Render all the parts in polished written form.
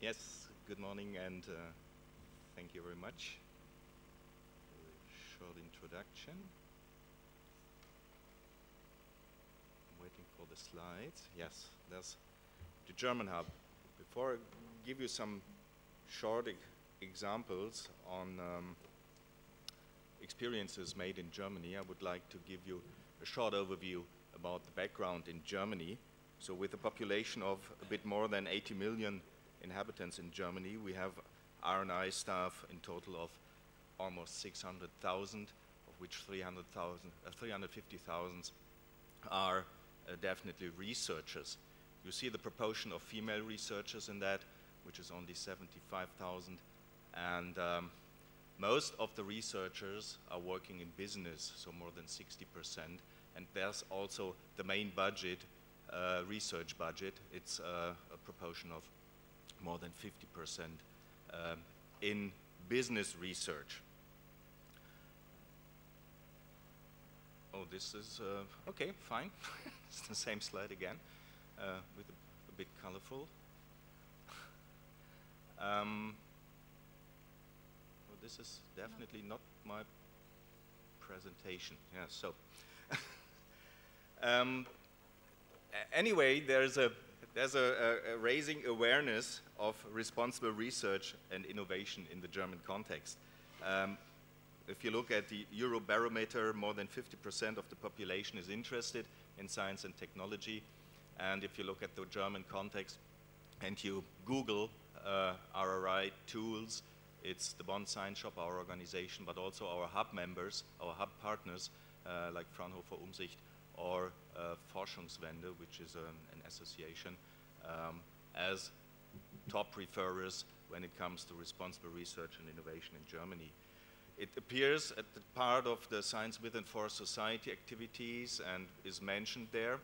Yes, good morning and thank you very much for the short introduction. I'm waiting for the slides. Yes, there's the German Hub. Before I give you some short examples on experiences made in Germany, I would like to give you a short overview about the background in Germany. So with a population of a bit more than 80 million inhabitants in Germany, we have R&I staff in total of almost 600,000, of which 350,000 are definitely researchers. You see the proportion of female researchers in that, which is only 75,000, and most of the researchers are working in business, so more than 60%, and there's also the main budget, research budget. It's a proportion of more than 50% in business research. Oh, this is, okay, fine. It's the same slide again, with a bit colorful. Well, this is definitely not my presentation. Yeah, so. Anyway, there's a raising awareness of responsible research and innovation in the German context. If you look at the Eurobarometer, more than 50% of the population is interested in science and technology. And if you look at the German context and you Google RRI tools, it's the Bonn Science Shop, our organization, but also our hub members, our hub partners, like Fraunhofer Umsicht, or Forschungswende, which is an association, as top referrers when it comes to responsible research and innovation in Germany. It appears at the part of the Science with and for Society activities and is mentioned there,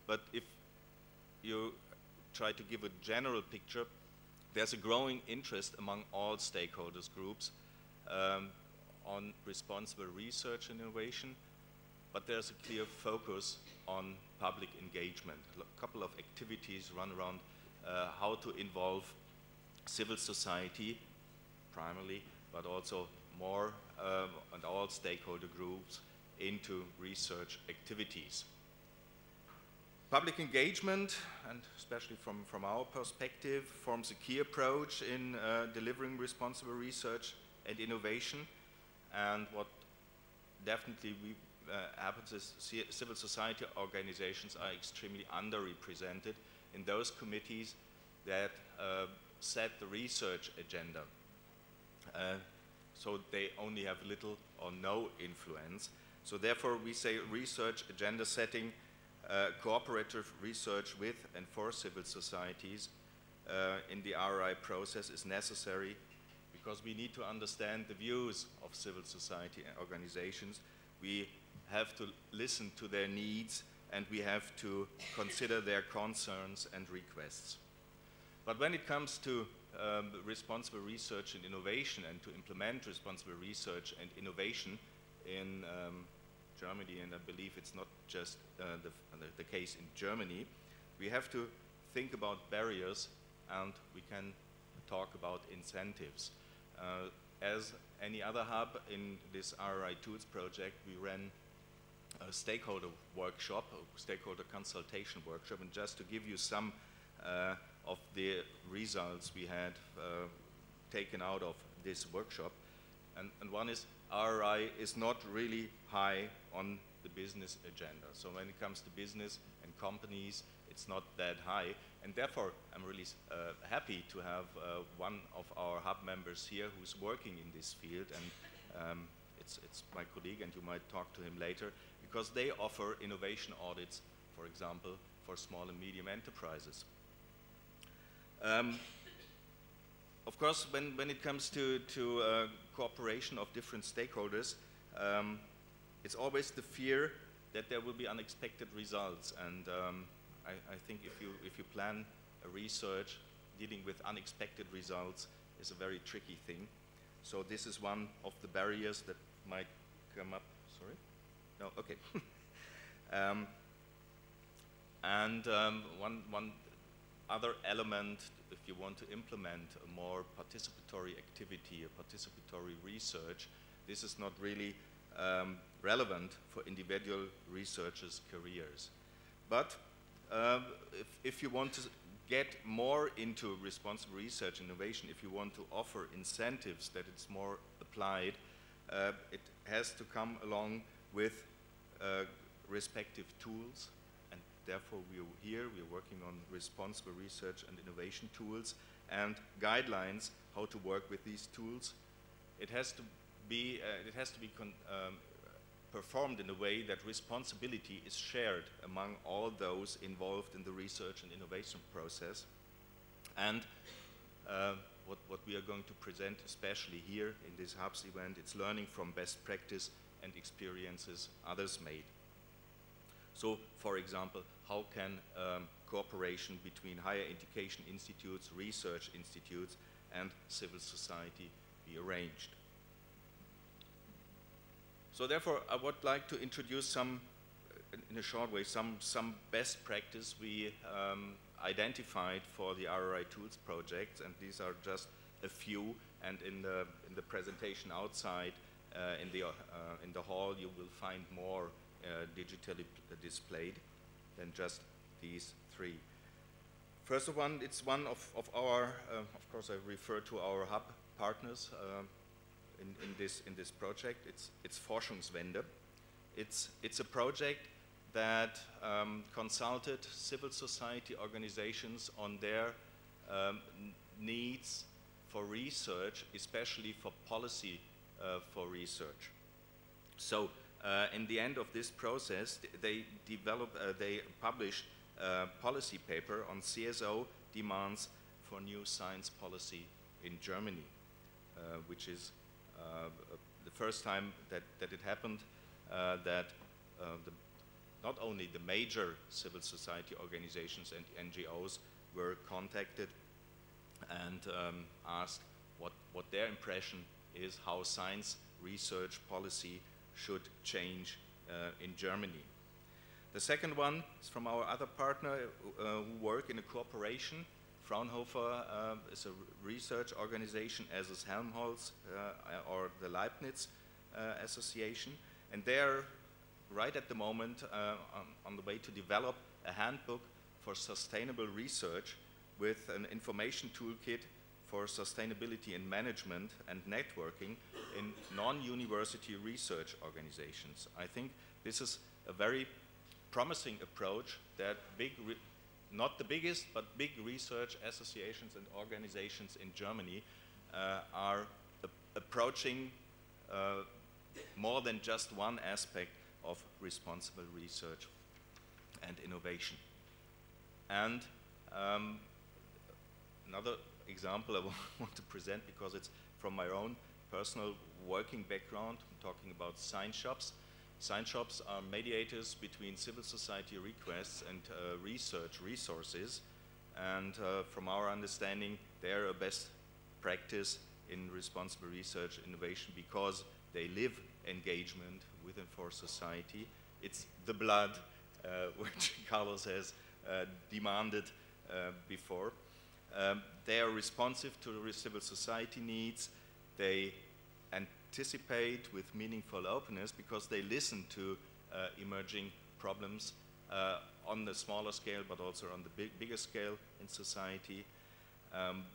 but if you try to give a general picture, there's a growing interest among all stakeholders groups on responsible research and innovation, but there's a clear focus on public engagement. A couple of activities run around how to involve civil society primarily, but also more and all stakeholder groups into research activities. Public engagement, and especially from our perspective, forms a key approach in delivering responsible research and innovation. And what definitely happens is civil society organizations are extremely underrepresented in those committees that set the research agenda. So they only have little or no influence. So therefore we say research agenda setting, cooperative research with and for civil societies in the RI process is necessary, because we need to understand the views of civil society organizations. We have to listen to their needs, and we have to consider their concerns and requests. But when it comes to responsible research and innovation, and to implement responsible research and innovation in Germany, and I believe it's not just the case in Germany, we have to think about barriers, and we can talk about incentives. As any other hub in this RRI Tools project, we ran a stakeholder workshop, a stakeholder consultation workshop, and just to give you some of the results we had taken out of this workshop. And one is, RRI is not really high on the business agenda. So when it comes to business and companies, it's not that high. And therefore, I'm really happy to have one of our hub members here who's working in this field, and it's my colleague, and you might talk to him later, because they offer innovation audits, for example, for small and medium enterprises. Of course, when it comes to cooperation of different stakeholders, it's always the fear that there will be unexpected results, and I think if you plan a research dealing with unexpected results is a very tricky thing. So this is one of the barriers that might come up. Sorry? No, okay. One other element, if you want to implement a more participatory activity, a participatory research, this is not really relevant for individual researchers' careers. But if you want to get more into responsible research innovation, if you want to offer incentives that it's more applied, it has to come along with respective tools. And therefore, we're working on responsible research and innovation tools and guidelines how to work with these tools. It has to be performed in a way that responsibility is shared among all those involved in the research and innovation process. And what we are going to present, especially here in this HUBS event, it's learning from best practice and experiences others made. So, for example, how can cooperation between higher education institutes, research institutes, and civil society be arranged? So therefore, I would like to introduce some, in a short way, some best practice we identified for the RRI Tools project, and these are just a few. And in the presentation outside, in the hall, you will find more digitally displayed than just these three. First of one, it's one of our, of course, I refer to our hub partners. In this project, it's Forschungswende. It's a project that consulted civil society organizations on their needs for research, especially for policy for research. So in the end of this process, they published a policy paper on CSO demands for new science policy in Germany, which is the first time that it happened, that not only the major civil society organizations and NGOs were contacted and asked what their impression is how science research policy should change in Germany. The second one is from our other partner who work in a cooperation. Fraunhofer is a research organization, as is Helmholtz or the Leibniz Association, and they're right at the moment on the way to develop a handbook for sustainable research with an information toolkit for sustainability in management and networking in non-university research organizations. I think this is a very promising approach that not the biggest, but big research associations and organizations in Germany are approaching more than just one aspect of responsible research and innovation. And another example I want to present, because it's from my own personal working background, I'm talking about science shops. Science shops are mediators between civil society requests and research resources, and from our understanding, they're a best practice in responsible research innovation because they live engagement with and for society. It's the blood, which Carlos has demanded before. They are responsive to the civil society needs. They anticipate with meaningful openness because they listen to emerging problems on the smaller scale, but also on the bigger scale in society.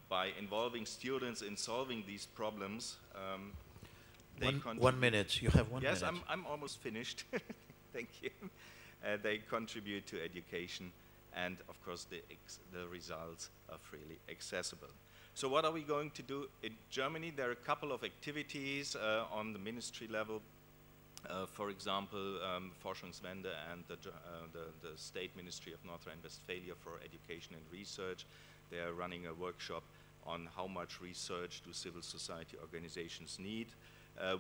By involving students in solving these problems, they one minute. You have 1 minute. Yes, I'm almost finished. Thank you. They contribute to education, and of course the results are freely accessible. So what are we going to do in Germany? There are a couple of activities on the ministry level. For example, Forschungswende and the State Ministry of North Rhine-Westphalia for Education and Research. They are running a workshop on how much research do civil society organizations need.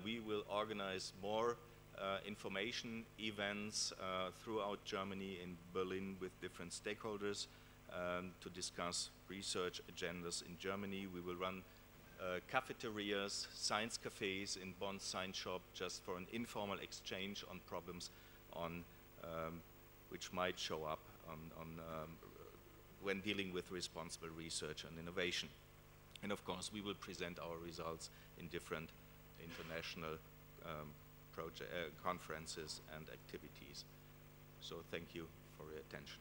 We will organize more information events throughout Germany, in Berlin, with different stakeholders to discuss research agendas in Germany. We will run cafeterias, science cafes in Bonn Science Shop, just for an informal exchange on problems on which might show up on when dealing with responsible research and innovation. And of course, we will present our results in different international conferences and activities. So thank you for your attention.